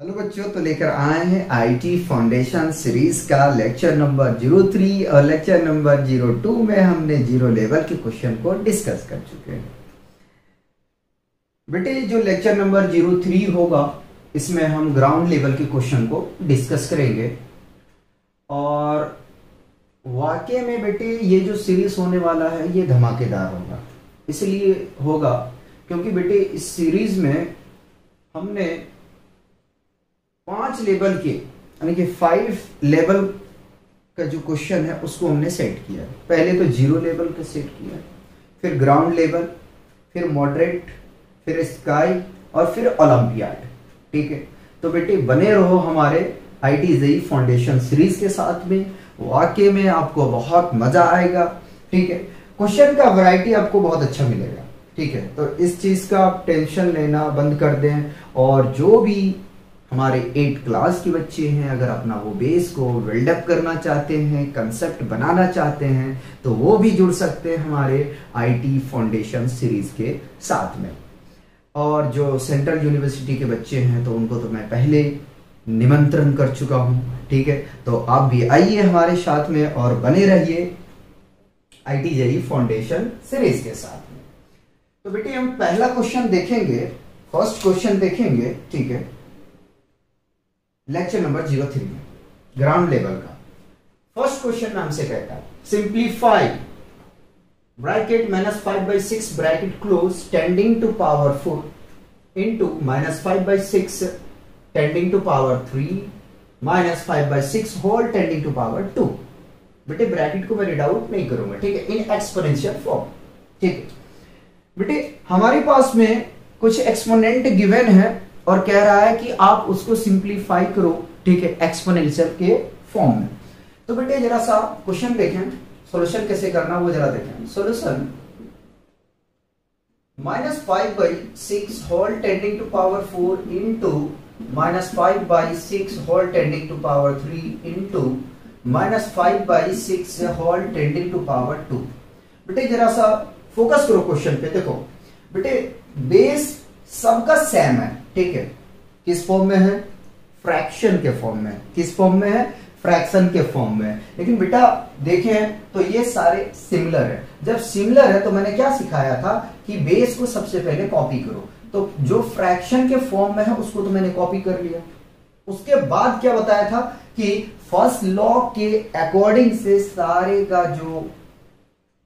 Hello बच्चों, तो लेकर आए हैं आईटी फाउंडेशन सीरीज का लेक्चर नंबर 03 और लेक्चर नंबर 02 में हमने जीरो लेवल के क्वेश्चन को डिस्कस कर चुके हैं। बेटे जो लेक्चर नंबर 03 होगा इसमें हम ग्राउंड लेवल के क्वेश्चन को डिस्कस करेंगे। और वाकई में बेटे ये जो सीरीज होने वाला है ये धमाकेदार होगा। इसलिए होगा क्योंकि बेटे इस सीरीज में हमने 5 लेवल के यानी कि 5 लेवल का जो क्वेश्चन है उसको हमने सेट किया। पहले तो जीरो लेवल का सेट किया, फिर ग्राउंड लेवल, फिर मॉडरेट, फिर स्काई और फिर ओलंपियाड। ठीक है, तो बेटे बने रहो हमारे आईटी जेईई फाउंडेशन सीरीज के साथ में। वाकई में आपको बहुत मजा आएगा। ठीक है, क्वेश्चन का वैरायटी आपको बहुत अच्छा मिलेगा। ठीक है, तो इस चीज का आप टेंशन लेना बंद कर दें। और जो भी हमारे 8 क्लास के बच्चे हैं, अगर अपना वो बेस को बिल्डअप करना चाहते हैं, कंसेप्ट बनाना चाहते हैं, तो वो भी जुड़ सकते हैं हमारे आईटी फाउंडेशन सीरीज के साथ में। और जो सेंट्रल यूनिवर्सिटी के बच्चे हैं तो उनको तो मैं पहले निमंत्रण कर चुका हूं। ठीक है, तो आप भी आइए हमारे साथ में और बने रहिए आईटी जेईई फाउंडेशन सीरीज के साथ में। तो बेटे हम पहला क्वेश्चन देखेंगे, फर्स्ट क्वेश्चन देखेंगे। ठीक है, लेक्चर नंबर 03 में ग्राउंड लेवल का फर्स्ट क्वेश्चन हमसे कहता है simplify bracket -5/6 bracket close tending to power 4 into -5/6 tending to power 3 -5/6 whole tending to power 2। बेटे ब्रैकेट को मैं रीड आउट नहीं करूंगा। ठीक है, इन एक्सपोनेंशियल फॉर्म। ठीक है बेटे, हमारे पास में कुछ एक्सपोनेंट गिवन है और कह रहा है कि आप उसको सिंप्लीफाई करो। ठीक है, एक्सपोनेंशियल के फॉर्म में। तो बेटे जरा सा क्वेश्चन देखें, सॉल्यूशन कैसे करना वो जरा देखें। Solution -5/6 whole tending to power 4 into -5/6 whole tending to power 3 into -5/6 whole tending to power 2। बेटे जरा सा फोकस करो क्वेश्चन पे। देखो बेटे बेस सबका सेम है। ठीक है, किस फॉर्म में है? फ्रैक्शन के फॉर्म में। किस फॉर्म में है? फ्रैक्शन के फॉर्म में। लेकिन बेटा देखें तो ये सारे सिमिलर है। जब सिमिलर है तो मैंने क्या सिखाया था कि बेस को सबसे पहले कॉपी करो। तो जो फ्रैक्शन के फॉर्म में है उसको तो मैंने कॉपी कर लिया। उसके बाद क्या बताया था कि फर्स्ट लॉ के अकॉर्डिंग से सारे का जो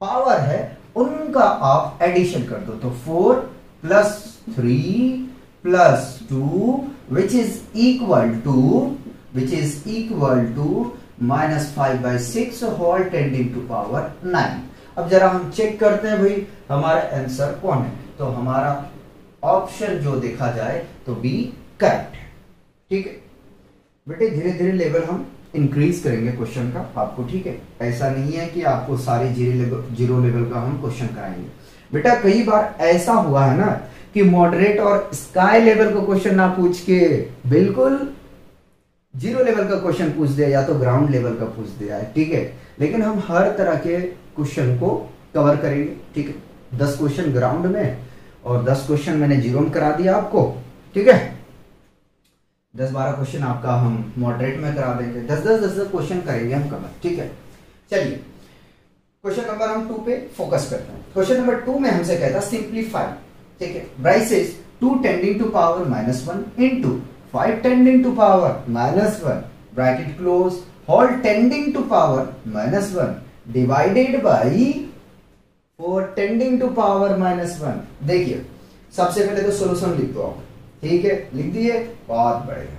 पावर है उनका आप एडिशन कर दो। तो 4 + 3 + 2 which is equal to -5/6 whole tending to power 9। अब जरा हम चेक करते हैं भाई हमारा आंसर कौन है। तो हमारा ऑप्शन जो देखा जाए तो बी करेक्ट है। ठीक है बेटे, धीरे धीरे लेवल हम इंक्रीज करेंगे क्वेश्चन का आपको। ठीक है, ऐसा नहीं है कि आपको सारे जीरो लेवल का हम क्वेश्चन कराएंगे। बेटा कई बार ऐसा हुआ है ना कि मॉडरेट और स्काई लेवल का क्वेश्चन ना पूछ के बिल्कुल जीरो लेवल का क्वेश्चन पूछ दिया या तो ग्राउंड लेवल का पूछ दिया है। ठीक है, लेकिन हम हर तरह के क्वेश्चन को कवर करेंगे। ठीक है, 10 क्वेश्चन ग्राउंड में और 10 क्वेश्चन मैंने जीरो में करा दिया आपको। ठीक है, 10-12 क्वेश्चन आपका हम मॉडरेट में करा देंगे। 10-10 क्वेश्चन करेंगे हम कवर। ठीक है, चलिए क्वेश्चन नंबर हम 2 पे फोकस करते हैं। क्वेश्चन नंबर 2 में हमसे कहता सिंप्लीफाई। ठीक है, braces 2 tending to power -1 into 5 tending to power -1 bracket close whole tending to power -1 divided by 4 tending to power -1। देखिए सबसे पहले तो सॉल्यूशन लिख दो आप। ठीक है, लिख दिए, बहुत बढ़िया।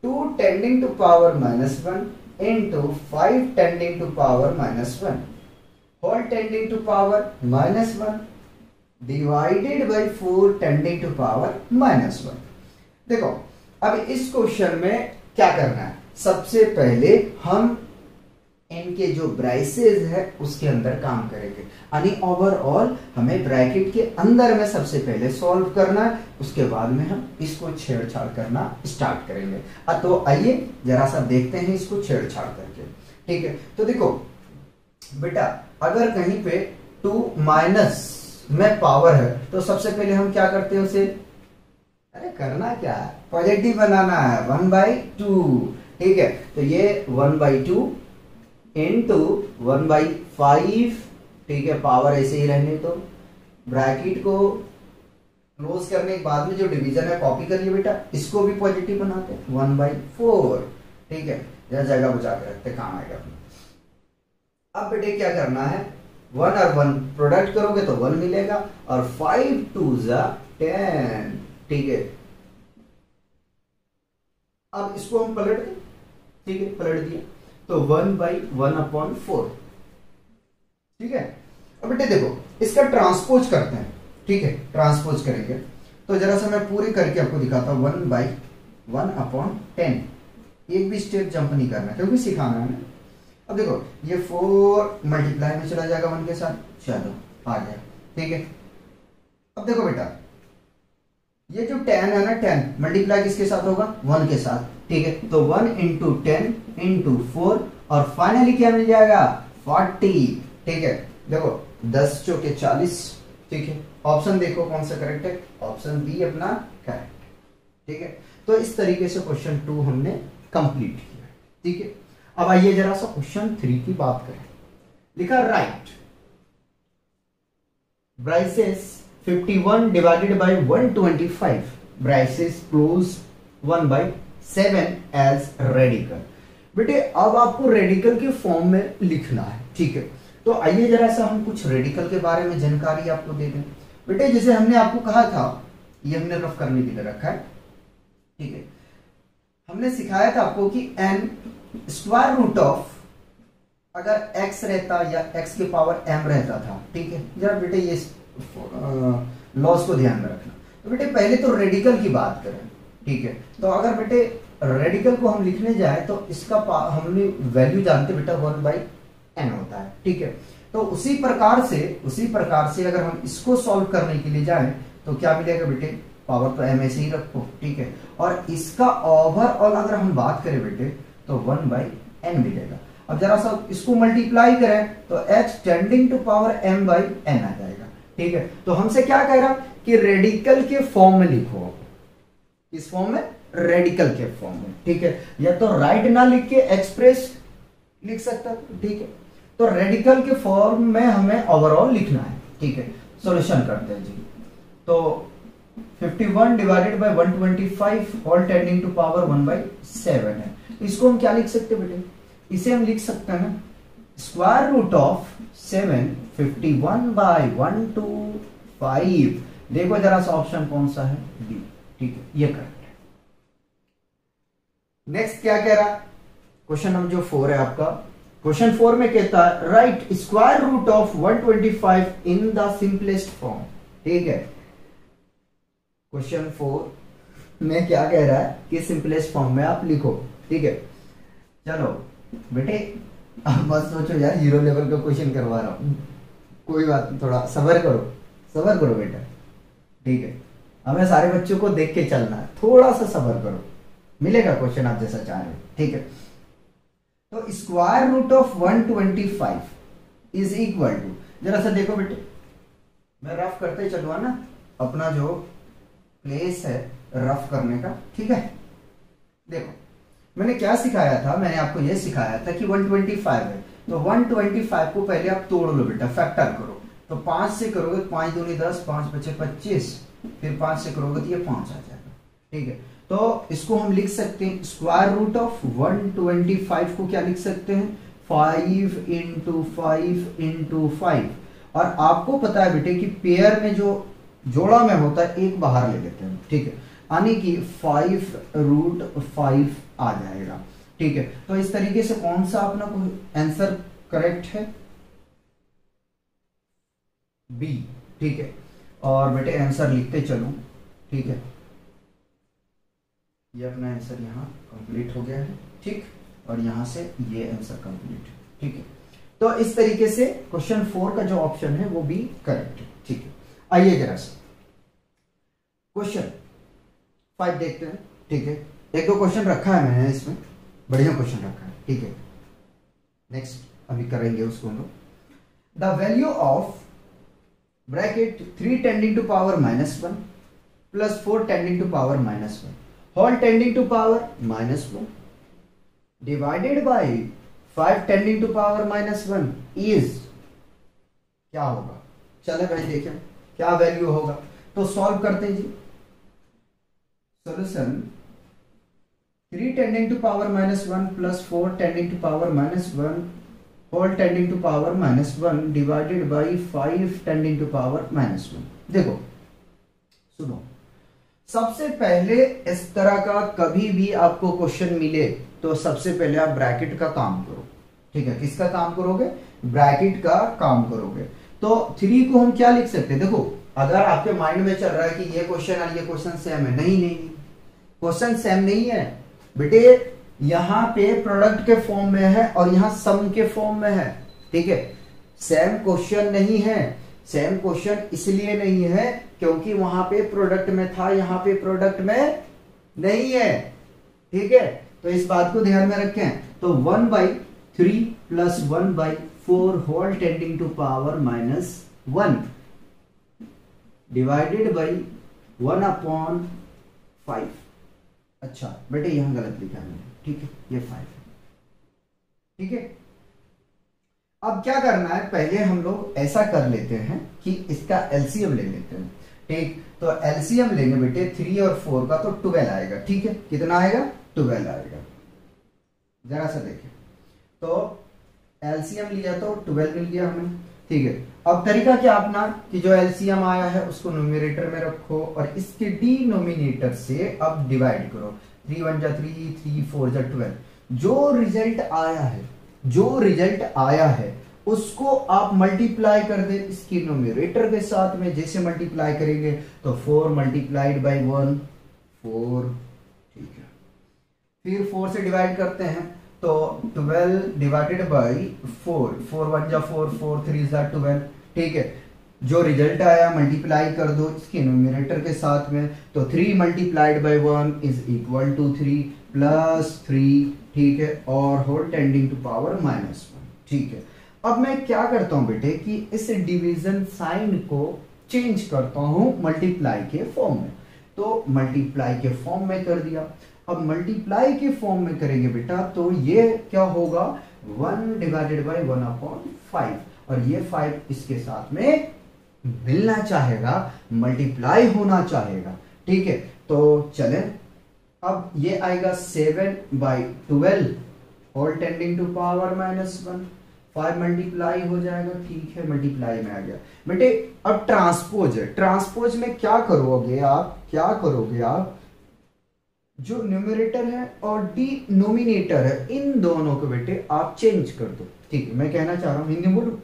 2 tending to power -1 into 5 tending to power -1 whole tending to power -1 divided by 4 tending to power -1। देखो अब इस क्वेश्चन में क्या करना है, सबसे पहले हम इनके जो ब्राइसेस है उसके अंदर काम करेंगे। यानी ओवरऑल हमें ब्रैकेट के अंदर में सबसे पहले सॉल्व करना है, उसके बाद में हम इसको छेड़छाड़ करना स्टार्ट करेंगे। तो आइए जरा सा देखते हैं इसको छेड़छाड़ करके। ठीक है, तो देखो बेटा अगर कहीं पे 2 माइनस में पावर है तो सबसे पहले हम क्या करते हैं, उसे अरे करना क्या है, पॉजिटिव बनाना है, 1/2। ठीक है, तो ये 1/2 इंटू 1/5। ठीक है, पावर ऐसे ही रहने तो ब्रैकेट को क्लोज करने के बाद में जो डिवीजन है कॉपी करिए बेटा, इसको भी पॉजिटिव बनाते हैं 1/4। ठीक है, यह जगह बचा के रखते, काम आएगा अपना। अब बेटे क्या करना है, 1 और 1 प्रोडक्ट करोगे तो 1 मिलेगा, और 5 2 10। ठीक है, अब इसको हम पलट दें। ठीक है, पलट दिया तो 1/1/4। ठीक है, अब बेटे देखो इसका ट्रांसपोज करते हैं। ठीक है, ट्रांसपोज करेंगे तो जरा सा मैं पूरी करके आपको दिखाता हूं। 1/1/10। एक भी स्टेप जंप नहीं करना क्योंकि सिखाना है ना। अब देखो ये 4 मल्टीप्लाई में चला जाएगा 1 के साथ, चलो आ गया। ठीक है, अब देखो बेटा ये जो 10 है ना, 10 मल्टीप्लाई किसके साथ होगा, 1 के साथ। ठीक है, तो 1 इंटू 10 इंटू 4, और फाइनली क्या मिल जाएगा, 40। ठीक है, देखो 10 चौके 40। ठीक है, ऑप्शन देखो कौन सा करेक्ट है, ऑप्शन बी अपना करेक्ट। ठीक है, तो इस तरीके से क्वेश्चन 2 हमने कंप्लीट किया। ठीक है, अब आइए जरा सा क्वेश्चन 3 की बात करें। लिखा write braces 51 divided by 125 braces close 1/7 as radical. बेटे अब आपको रेडिकल के फॉर्म में लिखना है। ठीक है, तो आइए जरा सा हम कुछ रेडिकल के बारे में जानकारी आपको दे दें। बेटे जैसे हमने आपको कहा था, ये हमने रफ करने के लिए रखा है। ठीक है, हमने सिखाया था आपको कि n स्क्वायर रूट ऑफ, अगर x रहता या x के पावर m रहता था। ठीक है, जरा बेटे ये लॉस को ध्यान में रखना। तो बेटे पहले तो रेडिकल की बात करें। ठीक है, तो अगर बेटे रेडिकल को हम लिखने जाए तो इसका हमने वैल्यू जानते बेटा 1/n होता है। ठीक है, तो उसी प्रकार से अगर हम इसको सॉल्व करने के लिए जाएं तो क्या मिलेगा बेटे, पावर तो m ऐसे ही रखो। ठीक है, और इसका ओवरऑल अगर हम बात करें बेटे तो 1/n मिलेगा। अब जरा सा इसको मल्टीप्लाई करें तो h tending to power m/n आ जाएगा। ठीक है, तो हमसे क्या कह रहा कि रेडिकल के फॉर्म में लिखो, इस फॉर्म में, रेडिकल के फॉर्म में। ठीक है, या तो राइट ना लिख के एक्सप्रेस लिख सकता। ठीक है, तो रेडिकल के फॉर्म में हमें ओवरऑल लिखना है। ठीक है, सॉल्यूशन करते हैं जी। तो 51 divided by 125 whole tending to power 1/7 है। इसको हम क्या लिख सकते हैं बेटे, इसे हम लिख सकते हैं ना स्क्वायर रूट ऑफ 7 51/125। देखो जरा सा ऑप्शन कौन सा है, बी। ठीक है, ये करेक्ट है। नेक्स्ट क्या कह रहा, क्वेश्चन नंबर जो 4 है आपका, क्वेश्चन 4 में कहता है write square root of 125 in the simplest form. ठीक है, क्वेश्चन 4 में क्या कह रहा है कि सिंपलेस्ट फॉर्म में आप लिखो। ठीक है, चलो बेटे अब मत सोचो यार 0 लेवल का क्वेश्चन करवा रहा हूं, कोई बात नहीं, थोड़ा सबर करो बेटा। ठीक है, हमें सारे बच्चों को देख के चलना है, थोड़ा सा सबर करो, मिलेगा क्वेश्चन आप जैसा चाह रहे हो। ठीक है, तो square root of 125 is equal to, जरा सा देखो बेटे, मैं रफ करते चलूंगा ना, अपना जो प्लेस है रफ करने का। ठीक है, देखो मैंने क्या सिखाया था, मैंने आपको यह सिखाया था कि 125 है, तो 125 को पहले आप तोड़ लो बेटा, फैक्टर करो। तो 5 से करोगे 5 दूनी 10, 5 बचे 25, फिर 5 से करोगे तो ये 5 आ जाएगा। ठीक है, तो इसको हम लिख सकते हैं स्क्वायर रूट ऑफ 125 को क्या लिख सकते हैं, 5 इंटू 5 इंटू 5। और आपको पता है बेटे कि पेयर में जो जोड़ा में होता है एक बाहर ले लेते हैं। ठीक है, यानी कि 5√5 आ जाएगा। ठीक है, तो इस तरीके से कौन सा अपना आंसर करेक्ट है, बी। ठीक है, और बेटे आंसर लिखते चलो। ठीक है, ये अपना आंसर यहाँ कंप्लीट हो गया है। ठीक, और यहां से ये आंसर कंप्लीट है। ठीक है, तो इस तरीके से क्वेश्चन 4 का जो ऑप्शन है वो भी करेक्ट है। ठीक है, आइए जरा से क्वेश्चन 5 देखते हैं। ठीक है, एक दो क्वेश्चन रखा है मैंने इसमें, बढ़िया क्वेश्चन रखा है। ठीक है, नेक्स्ट अभी करेंगे उसको हम लोग। The value of bracket 3 tending to power -1 plus 4 tending to power minus 1 whole tending to power minus 1 divided by 5 tending to power minus 1 is क्या होगा? चले भाई देखें क्या वैल्यू होगा। तो सॉल्व करते हैं जी। Solution 3 tending to power minus 1 plus 4 tending to power minus 1 whole tending to power minus 1 divided by 5 tending to power minus 1। देखो सुनो, सबसे पहले इस तरह का कभी भी आपको क्वेश्चन मिले तो सबसे पहले आप ब्रैकेट का काम करो। ठीक है, किसका काम करोगे? ब्रैकेट का काम करोगे। तो 3 को हम क्या लिख सकते हैं? देखो अगर आपके माइंड में चल रहा है कि ये क्वेश्चन और ये क्वेश्चन सेम है, नहीं नहीं क्वेश्चन सेम नहीं है बेटे। यहां पे प्रोडक्ट के फॉर्म में है और यहां सम के फॉर्म में है। ठीक है, सेम क्वेश्चन नहीं है। सेम क्वेश्चन इसलिए नहीं है क्योंकि वहां पे प्रोडक्ट में था, यहां पे प्रोडक्ट में नहीं है। ठीक है, तो इस बात को ध्यान में रखें। तो 1/3 plus 1/4 whole tending to power minus 1 divided by 1/5। अच्छा बेटे यहां गलत लिखा है मैंने। ठीक है, ये 5 है। ठीक है, अब क्या करना है, पहले हम लोग ऐसा कर लेते हैं कि इसका एलसीएम ले लेते हैं। ठीक, तो एलसीएम लेंगे बेटे 3 और 4 का, तो 12 आएगा। ठीक है, कितना आएगा? 12 आएगा। जरा सा देखें, तो एलसीएम लिया तो 12 मिल गया हमें। ठीक है, अब तरीका क्या अपना कि जो एलसीएम आया है उसको न्यूमरेटर में रखो और इसके डिनोमिनेटर से अब डिवाइड करो। 3 1 जा 3, 3 4 जा 12। जो रिजल्ट आया है उसको आप मल्टीप्लाई कर दे इसकी न्यूमरेटर के साथ में। जैसे मल्टीप्लाई करेंगे तो 4 मल्टीप्लाइड बाई 1 4। ठीक है, फिर 4 से डिवाइड करते हैं तो 12 डिवाइडेड बाई 4। 4 1 जा 4, 4 3 जा 12। ठीक है, जो रिजल्ट आया मल्टीप्लाई कर दो इसके न्यूमरेटर के साथ में। तो 3 multiplied by 1 is equal to 3 plus 3। ठीक है, और whole tending to power minus 1। ठीक है, अब मैं क्या करता हूं बेटे कि इस डिवीजन साइन को चेंज करता हूं मल्टीप्लाई के फॉर्म में। तो मल्टीप्लाई के फॉर्म में कर दिया। अब मल्टीप्लाई के फॉर्म में करेंगे बेटा तो ये क्या होगा? 1 डिवाइडेड बाई 1/5 और ये 5 इसके साथ में मिलना चाहेगा, मल्टीप्लाई होना चाहेगा। ठीक है, तो चले अब ये आएगा 7/12 whole tending to power minus 1। 5 multiply हो जाएगा। ठीक है, मल्टीप्लाई में आ गया बेटे। अब ट्रांसपोज है, ट्रांसपोज में क्या करोगे आप जो न्यूमरेटर है और डिनोमिनेटर है इन दोनों को बेटे आप चेंज कर दो। ठीक है, मैं कहना चाह रहा हूं हिंदी में बोलूं,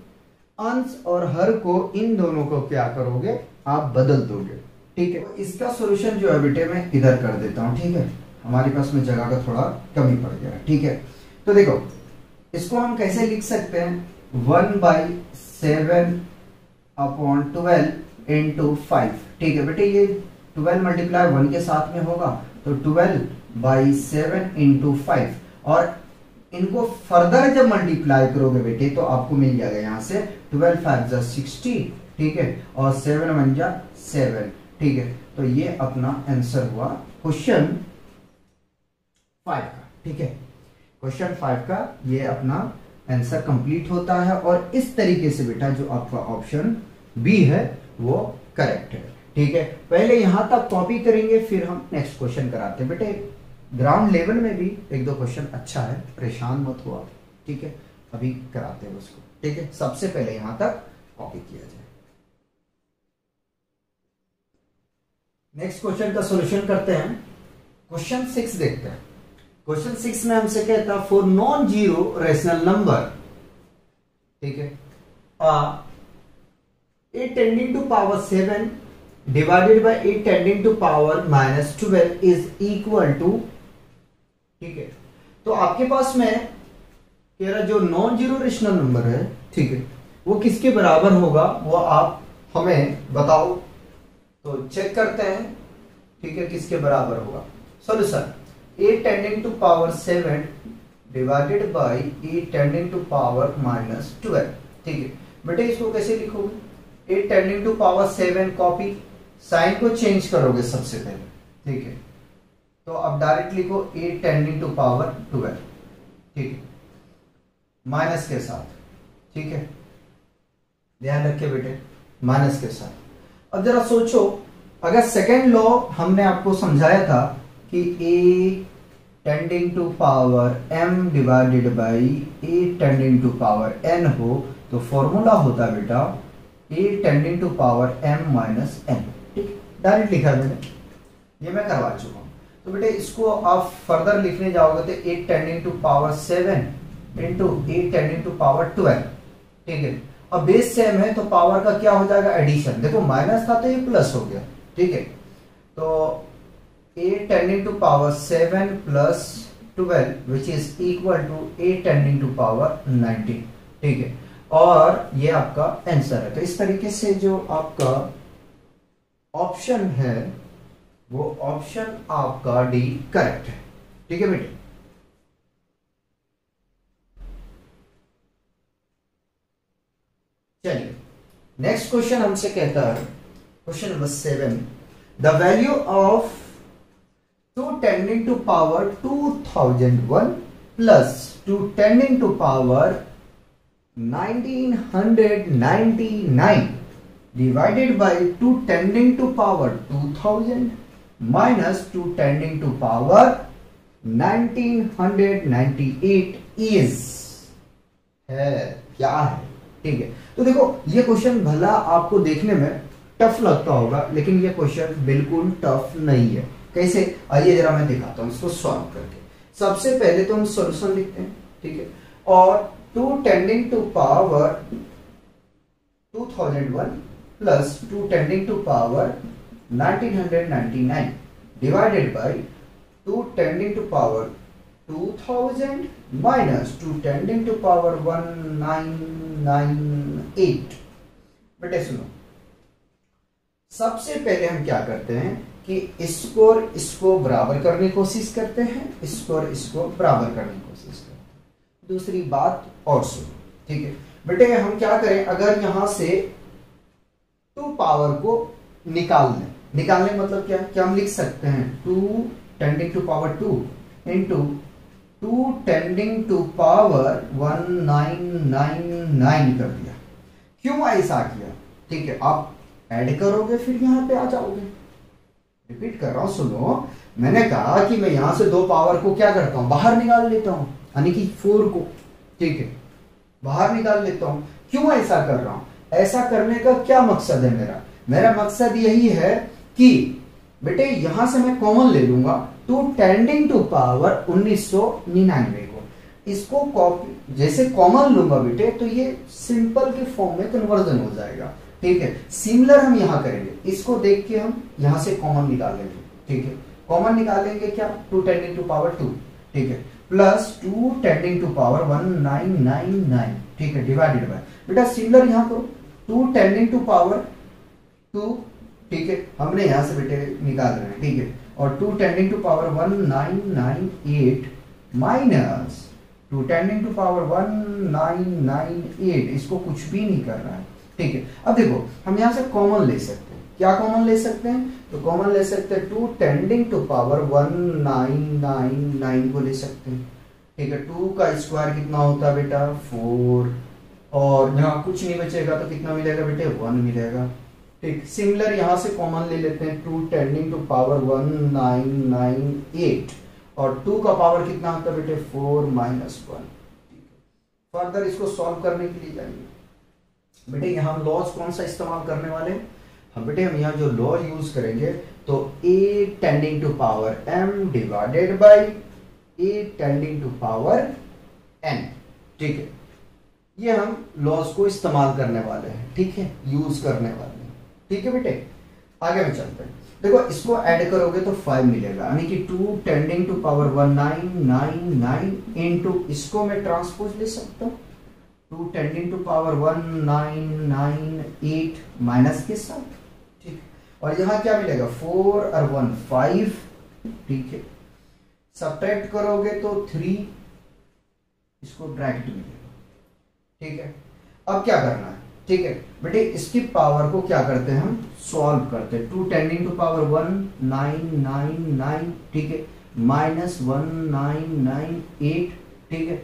अंश और हर को इन दोनों को क्या करोगे? आप बदल दोगे। ठीक है, इसका सॉल्यूशन जो है बेटे मैं इधर कर देता हूं। ठीक है, हमारे पास में जगह का थोड़ा कमी पड़ गया है। ठीक है, तो देखो इसको हम कैसे लिख सकते हैं? 1/7/12 इंटू 5। ठीक है बेटे, ये 12 मल्टीप्लाई 1 के साथ में होगा तो 12/7 इंटू 5। और इनको फर्दर जब मल्टीप्लाई करोगे बेटे तो आपको मिल जाएगा यहां से 12 5 जा 60। ठीक है, और 7 1 जा 7। ठीक है, तो ये अपना आंसर हुआ क्वेश्चन 5 का। ठीक है, क्वेश्चन 5 का ये अपना आंसर कंप्लीट होता है और इस तरीके से बेटा जो आपका ऑप्शन बी है वो करेक्ट है। ठीक है, पहले यहां तक कॉपी करेंगे फिर हम नेक्स्ट क्वेश्चन कराते हैं। बेटे ग्राउंड लेवल में भी 1-2 क्वेश्चन अच्छा है, परेशान मत हो आप। ठीक है, अभी कराते हैं उसको। ठीक है, सबसे पहले यहां तक कॉपी किया जाए। नेक्स्ट क्वेश्चन का सॉल्यूशन करते हैं। क्वेश्चन 6 देखते हैं। क्वेश्चन 6 में हमसे कहता है for non zero rational number. ठीक है, 8 tending to power 7 divided by 8 tending to power minus 12 is equal to. ठीक है, तो आपके पास में कह रहा जो नॉन जीरो रेशनल नंबर है, ठीक है, वो किसके बराबर होगा वो आप हमें बताओ। तो चेक करते हैं। ठीक है, किसके बराबर होगा? Solution 8 tending to power 7 divided by 8 tending to power minus 12। ठीक है बेटे, इसको कैसे लिखोगे? 8 tending to power 7 copy sign को चेंज करोगे सबसे पहले, ठीक है। तो अब डायरेक्ट लिखो a टेंडिंग टू पावर 12, ठीक है, माइनस के साथ, ठीक है, ध्यान रखिए बेटे, माइनस के साथ। अब जरा सोचो, अगर सेकेंड लॉ हमने आपको समझाया था कि a tending to power m divided by a tending to power n हो, तो फॉर्मूला होता बेटा a tending to power m minus n, ठीक, डायरेक्ट लिखा है मैंने, ये मैं करवा चुका हूं। तो बेटे इसको आप फर्दर लिखने जाओगे तो a tending to power 7 into a tending to power 12, ठीक है। अब बेस सेम है तो पावर का क्या हो जाएगा, एडिशन। देखो माइनस था तो ये प्लस हो गया, ठीक है। तो a tending to power 7 plus 12 which is equal to a tending to power 19, ठीक है। और ये आपका आंसर है। तो इस तरीके से जो आपका ऑप्शन है वो ऑप्शन आपका डी करेक्ट है, ठीक है बेटे। चलिए नेक्स्ट क्वेश्चन हमसे कहता है, question number 7, the value of 2 tending to power 2001 plus 2 tending to power 1999 divided by 2 tending to power 2000 minus 2 tending to power 1998 is है, क्या है, ठीक है। तो देखो ये क्वेश्चन भला आपको देखने में टफ लगता होगा, लेकिन ये क्वेश्चन बिल्कुल टफ नहीं है। कैसे, आइए जरा मैं दिखाता हूं इसको सॉल्व करके। सबसे पहले तो हम सॉल्यूशन लिखते हैं, ठीक है, और 2 tending to power 2001 plus 2 tending to power 1999 divided by 2 tending to power 2000 minus 2 tending to power 1998। बेटे सुनो, सबसे पहले हम क्या करते हैं कि इसको और इसको बराबर करने की कोशिश करते हैं, इसको और इसको बराबर करने की कोशिश करते हैं। दूसरी बात और सुनो, ठीक है बेटे, हम क्या करें, अगर यहां से 2 पावर को निकालने मतलब क्या हम लिख सकते हैं 2 tending to power 2 into 2 tending to power 1999 कर दिया। क्यों ऐसा किया, ठीक है, आप ऐड करोगे फिर यहां पे आ जाओगे। रिपीट कर रहा हूं, सुनो, मैंने कहा कि मैं यहां से 2 पावर को क्या करता हूं, बाहर निकाल लेता हूं, यानी कि 4 को, ठीक है, बाहर निकाल लेता हूं। क्यों ऐसा कर रहा हूं, ऐसा करने का क्या मकसद है मेरा मकसद यही है कि बेटे यहां से मैं कॉमन ले लूंगा 2 टेंडिंग टू पावर 1999 को, इसको कॉपी जैसे कॉमन लूंगा बेटे तो ये सिंपल के फॉर्म में कन्वर्जन हो जाएगा, ठीक है। सिमिलर हम यहां करेंगे, इसको देख के हम यहां से कॉमन निकाल लेंगे, ठीक है। कॉमन निकालेंगे क्या, 2 टेंडिंग टू पावर 2, ठीक है, प्लस 2 टेंडिंग टू पावर 1999, ठीक है, डिवाइडेड बाय, बेटा सिमिलर यहां करो 2 टेंडिंग टू पावर 2, ठीक है, हमने यहां से बेटे निकाल रहे हैं, ठीक है, और 2 tending to power 1998 minus 2 tending to power 1998, इसको कुछ भी नहीं कर रहा है, ठीक है। अब देखो हम यहां से कॉमन ले सकते हैं, क्या कॉमन ले सकते हैं, तो कॉमन ले सकते हैं 2 टेंडिंग टू पावर 1999 को ले सकते हैं, ठीक है। 2 का स्क्वायर कितना होता है बेटा 4, और यहाँ कुछ नहीं बचेगा तो कितना मिलेगा बेटे 1 मिलेगा, ठीक। सिमिलर यहां से कॉमन ले लेते हैं 2 टेंडिंग टू पावर 1998, और 2 का पावर कितना होता है बेटे 4 माइनस 1, ठीक है। फर्दर इसको सॉल्व करने के लिए जाएंगे बेटे, यहाँ हम लॉज कौन सा इस्तेमाल करने वाले हैं, हम बेटे हम यहाँ जो लॉ यूज करेंगे तो a tending to power m divided by a tending to power n, ठीक है। ये हम लॉज को इस्तेमाल करने वाले हैं, ठीक है, यूज करने वाले हैं, ठीक है बेटे। आगे में चलते हैं, देखो इसको ऐड करोगे तो 5 मिलेगा, यानी कि 2 टेंडिंग टू पावर 1999 इंटू इसको मैं ट्रांसपोज ले सकता हूँ 2 टेंडिंग टू पावर 1998 माइनस के साथ, ठीक, और यहां क्या मिलेगा 4 और 1 5, ठीक है, सब्ट्रैक्ट करोगे तो 3, इसको ब्रैकेट मिलेगा, ठीक है। अब क्या करना है, ठीक है बेटे, इसकी पावर को क्या करते हैं हम, सॉल्व करते हैं। 2 टेंडिंग टू पावर 1999, ठीक है, माइनस 1998, ठीक है,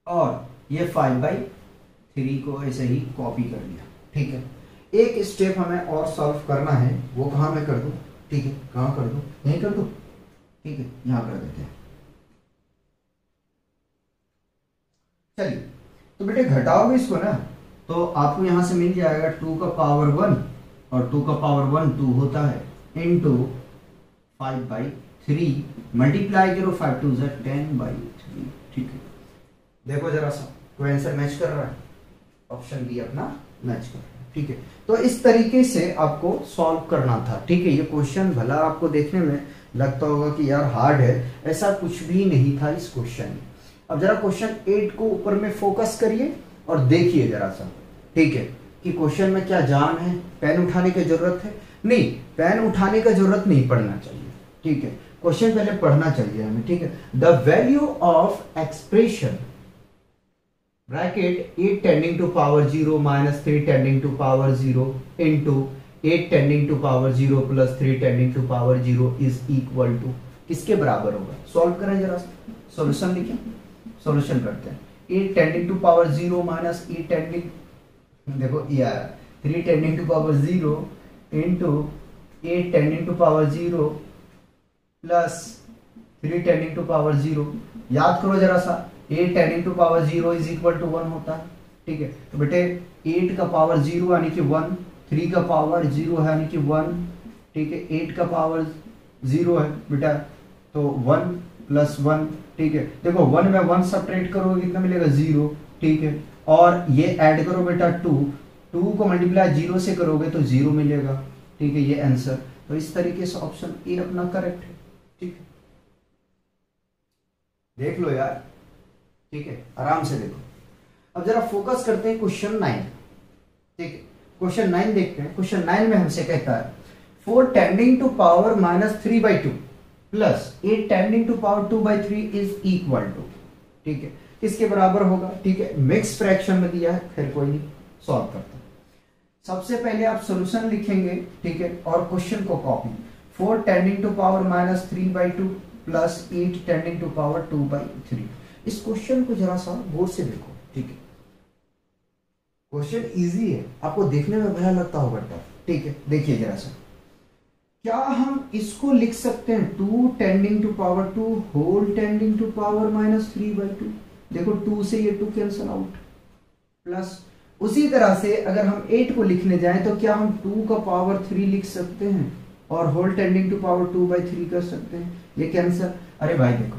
और ये 5/3 को ऐसे ही कॉपी कर लिया, ठीक है। एक स्टेप हमें और सॉल्व करना है, वो कहां मैं कर दूं, ठीक है, कहां कर दूं, यहीं कर दूं, ठीक है, यहां कर देते हैं। चलिए, तो बेटे घटाओगे इसको ना, तो आपको यहां से मिल जाएगा 2 का पावर 1, और 2 का पावर 1 2 होता है, इंटू 5/3 मल्टीप्लाई करो, 5 2 10/3, ठीक है। देखो जरा सा, कोई आंसर मैच कर रहा है, ऑप्शन बी अपना मैच कर रहा है, ठीक है। तो इस तरीके से आपको सॉल्व करना था, ठीक है। ये क्वेश्चन भला आपको देखने में लगता होगा कि यार हार्ड है, ऐसा कुछ भी नहीं था इस क्वेश्चन में। अब जरा क्वेश्चन 8 को ऊपर में फोकस करिए और देखिए जरा सा, ठीक है, कि क्वेश्चन में क्या जान है, पेन उठाने की जरूरत है, नहीं पेन उठाने का जरूरत नहीं पड़ना चाहिए, ठीक है, क्वेश्चन पहले पढ़ना चाहिए हमें, ठीक है। The value of expression bracket 8 tending to power 0 minus 3 tending to power 0 into 8 tending to power 0 plus 3 tending to power 0 is equal to किसके बराबर होगा। सॉल्व करें जरा, सॉल्यूशन लिखें, सॉल्यूशन करते हैं। 8 tending to power 0 minus 8 tending, देखो ये आया 3 tending to power 0 into 8 tending to power 0 plus 3 tending to power 0। याद करो जरा सा, 8 tending to power 0 is equal to 1 होता है, ठीक है। तो बेटे 8 का पावर 0 यानी कि 1, 3 का पावर 0 है यानी कि 1, ठीक है, 8 का पावर 0 है बेटा, तो 1 प्लस 1, ठीक है। देखो 1 में 1 सब्ट्रैक्ट करोगे कितना मिलेगा, 0, ठीक है, और ये ऐड करो बेटा 2 को मल्टीप्लाई 0 से करोगे तो 0 मिलेगा, ठीक है, ये आंसर। तो इस तरीके से ऑप्शन ए अपना करेक्ट है, ठीक है। देख लो यार, ठीक है, आराम से देखो। अब जरा फोकस करते हैं क्वेश्चन 9, ठीक है। क्वेश्चन 9 देखते हैं। क्वेश्चन 9 में हमसे कहता है 4 tending to power -3/2 plus 8 tending to power 2/3 is equal to, ठीक है, किसके बराबर होगा, ठीक है। मिक्स फ्रैक्शन में दिया है, फिर कोई नहीं, सॉल्व करते हैं। सबसे पहले आप सॉल्यूशन लिखेंगे, ठीक है, और क्वेश्चन को copy. 4 tending to power -3/2 plus 8 tending to power 2/3। इस क्वेश्चन को जरा सा गौर से देखो, ठीक है। क्वेश्चन इजी है, आपको देखने में भला लगता होगा टफ, ठीक है। देखिए जरा सा, क्या हम इसको लिख सकते हैं 2 tending to power 2 whole tending to power -3/2। देखो 2 से ये 2 कैंसल आउट, प्लस उसी तरह से अगर हम 8 को लिखने जाएं तो क्या हम 2 का पावर 3 लिख सकते हैं और होल टेंडिंग टू पावर 2/3 कर सकते हैं, ये कैंसल। अरे भाई देखो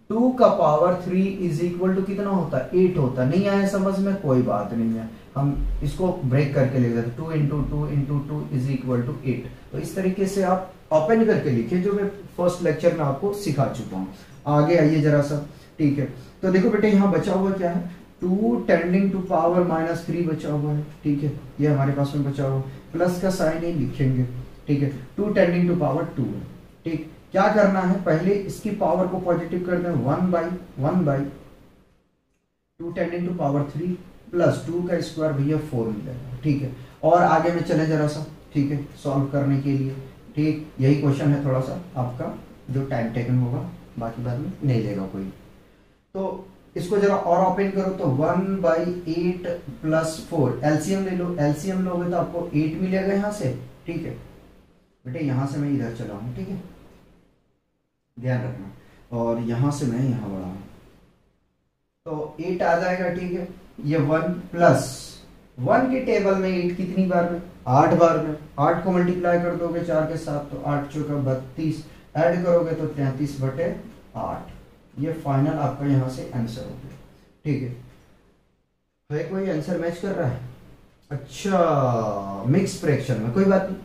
2 का पावर 3 इज इक्वल टू कितना होता है, 8 होता है। नहीं आया समझ में, कोई बात नहीं है, हम इसको ब्रेक करके लिख देते, 2 into 2 into 2 is equal to 8। तो इस तरीके से आप ओपन करके लिखिए, जो मैं फर्स्ट लेक्चर में आपको सिखा चुका हूँ। आगे आइए जरा सा, ठीक है। तो देखो बेटे यहाँ बचा हुआ क्या है, 2 टेंडिंग टू पावर -3 बचा हुआ है, ठीक है, ये हमारे पास में बचा हुआ, प्लस का साइन ही लिखेंगे, ठीक है। 2 टेंडिंग टू पावर 2 है, ठीक। क्या करना है, पहले इसकी पावर को पॉजिटिव कर दें, 1/2 टेंडिंग टू पावर 3 प्लस 2 का स्क्वायर भैया 4 मिलेगा, ठीक है। और आगे में चले जरा सा, ठीक है, सॉल्व करने के लिए, ठीक। यही क्वेश्चन है, थोड़ा सा आपका जो टाइम टेकन होगा, बाकी बाद में नहीं लेगा कोई। तो इसको जरा और ओपन करो, तो 1/8 प्लस 4, एलसीएम ले लो, एलसीएम लोगे तो आपको 8 मिलेगा यहाँ से, ठीक है बेटे। यहाँ से मैं इधर चला हूँ, ठीक है, ध्यान रखना, और यहां से मैं यहां बढ़ा हूं तो 8 आ जाएगा, ठीक है। ये 1 प्लस 1 के टेबल में 8 कितनी बार में, 8 बार में। 8 को मल्टीप्लाई कर दोगे 4 के साथ तो 8 चौका 32, ऐड करोगे तो 33/8। ये फाइनल आपका यहां से आंसर हो गया, ठीक है। कोई आंसर मैच कर रहा है, अच्छा मिक्स फ्रैक्शन में, कोई बात नहीं,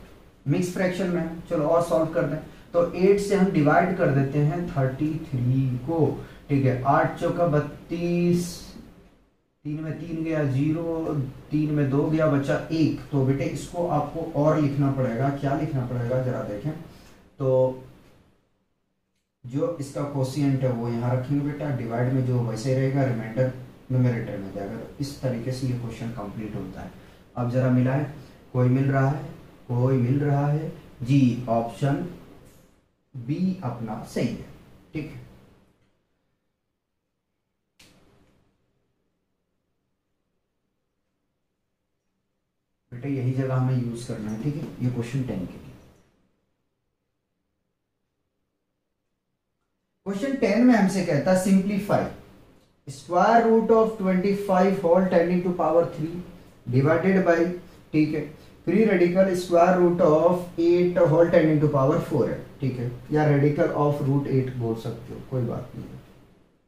मिक्स फ्रैक्शन में चलो और सॉल्व कर दें। तो 8 से हम डिवाइड कर देते हैं 33 को, ठीक है। 8 चौका 32, 3 में 3 गया 0, 3 में 2 गया, बचा 1। तो बेटे इसको आपको और लिखना पड़ेगा, क्या लिखना पड़ेगा जरा देखें। तो जो इसका कोशिएंट है वो यहाँ रखेंगे बेटा, डिवाइड में जो वैसे रहेगा, रिमाइंडर न्यूमरेटर में जाएगा। तो इस तरीके से ये क्वेश्चन कंप्लीट होता है। अब जरा मिला है, कोई मिल रहा है, कोई मिल रहा है जी, ऑप्शन बी अपना सही है। ठीक है, बेटा यही जगह हमें यूज करना है। ठीक है, ये क्वेश्चन 10 के लिए। क्वेश्चन 10 में हमसे कहता है simplify square root of 25 whole tending to power 3 divided by, ठीक है, three radical square root of 8 whole tending to power 4 है। ठीक है, या रेडिकल ऑफ रूट 8 बोल सकते हो, कोई बात नहीं है।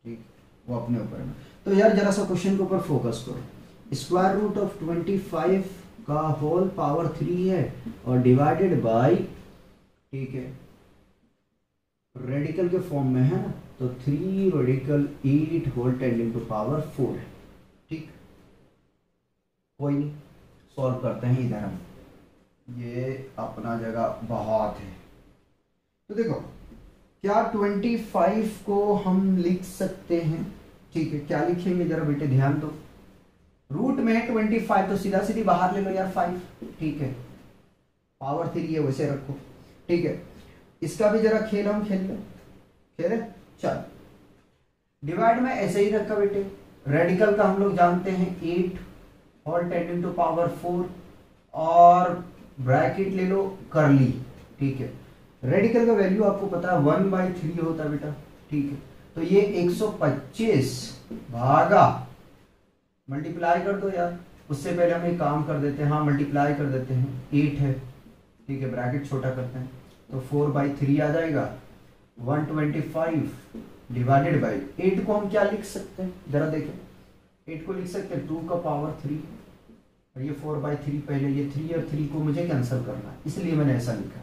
ठीक, वो अपने ऊपर है। तो यार जरा सा क्वेश्चन के ऊपर फोकस करो। स्क्वायर रूट ऑफ 25 का होल पावर 3 है और डिवाइडेड बाई, ठीक है, रेडिकल के फॉर्म में है ना, तो 3 radical 8 whole tending to power 4 है। ठीक, कोई नहीं, सॉल्व करते हैं इधर हम। ये अपना जगह बहुत है। तो देखो, क्या 25 को हम लिख सकते हैं? ठीक है, क्या लिखेंगे जरा बेटे ध्यान दो। रूट में 25 तो सीधा सीधी बाहर ले लो यार 5। ठीक है, पावर 3 है वैसे रखो। ठीक है, इसका भी जरा खेल हम खेल ले, खेले चल। डिवाइड में ऐसे ही रखा बेटे। रेडिकल का हम लोग जानते हैं 8 होल टेंडिंग टू पावर 4 और ब्रैकेट ले लो करली। ठीक है, रेडिकल का वैल्यू आपको पता है 1/3 होता है बेटा। ठीक है, तो ये 125 भागा, मल्टीप्लाई कर दो यार। उससे पहले हम एक काम कर देते हैं, हाँ मल्टीप्लाई कर देते हैं। 8 है, ठीक है, ब्रैकेट छोटा करते हैं तो 4/3 आ जाएगा। 125 डिवाइडेड बाई 8 को हम क्या लिख सकते हैं जरा देखें। 8 को लिख सकते हैं 2 का पावर 3 और ये 4/3। पहले ये 3 और 3 को मुझे कैंसिल करना है, इसलिए मैंने ऐसा लिखा।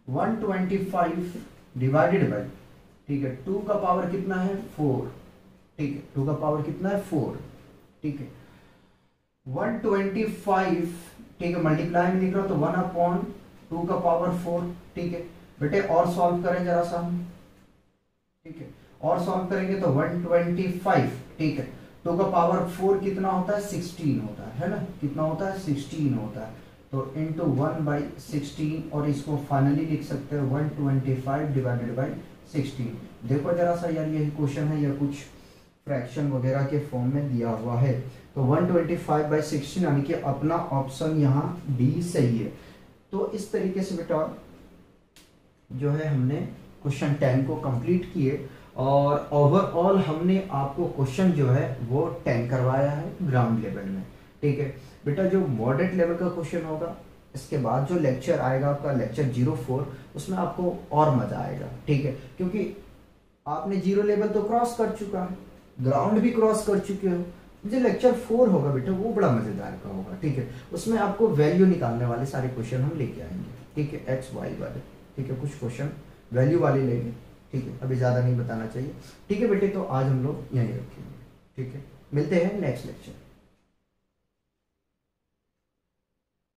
125 डिवाइडेड बाई, ठीक है, 2 का पावर कितना है 4। ठीक है, 2 का पावर कितना है 4। ठीक है, 125, ठीक है, मल्टीप्लाई में लिख रहा हूं तो 1/2 का पावर 4। ठीक है बेटे, और सॉल्व करें जरा सा हम। ठीक है, और सॉल्व करेंगे तो 125, ठीक है, 2 का पावर 4 कितना होता है 16 होता है ना, कितना होता है 16 होता है। तो इंटू 1/16 और इसको फाइनली लिख सकते हैं 125 डिवाइडेड बाई 16। देखो जरा सा यार, यही क्वेश्चन है या कुछ फ्रैक्शन वगैरह के फॉर्म में दिया हुआ है। तो 125/16 यानी कि अपना ऑप्शन यहाँ डी सही है। तो इस तरीके से बेटा जो है हमने क्वेश्चन 10 को कंप्लीट किए और ओवरऑल हमने आपको क्वेश्चन जो है वो 10 करवाया है ग्राउंड लेवल में। ठीक है बेटा, जो मॉडरेट लेवल का क्वेश्चन होगा इसके बाद जो लेक्चर आएगा आपका लेक्चर 04, उसमें आपको और मजा आएगा। ठीक है, क्योंकि आपने 0 लेवल तो क्रॉस कर चुका है, ग्राउंड भी क्रॉस कर चुके हो। जो लेक्चर 4 होगा बेटा वो बड़ा मजेदार का होगा। ठीक है, उसमें आपको वैल्यू निकालने वाले सारे क्वेश्चन हम लेके आएंगे। ठीक है, एक्स वाई वाले, ठीक है, कुछ क्वेश्चन वैल्यू वाले लेंगे। ठीक है, अभी ज्यादा नहीं बताना चाहिए। ठीक है बेटे, तो आज हम लोग यहीं रखेंगे। ठीक है, मिलते हैं नेक्स्ट लेक्चर।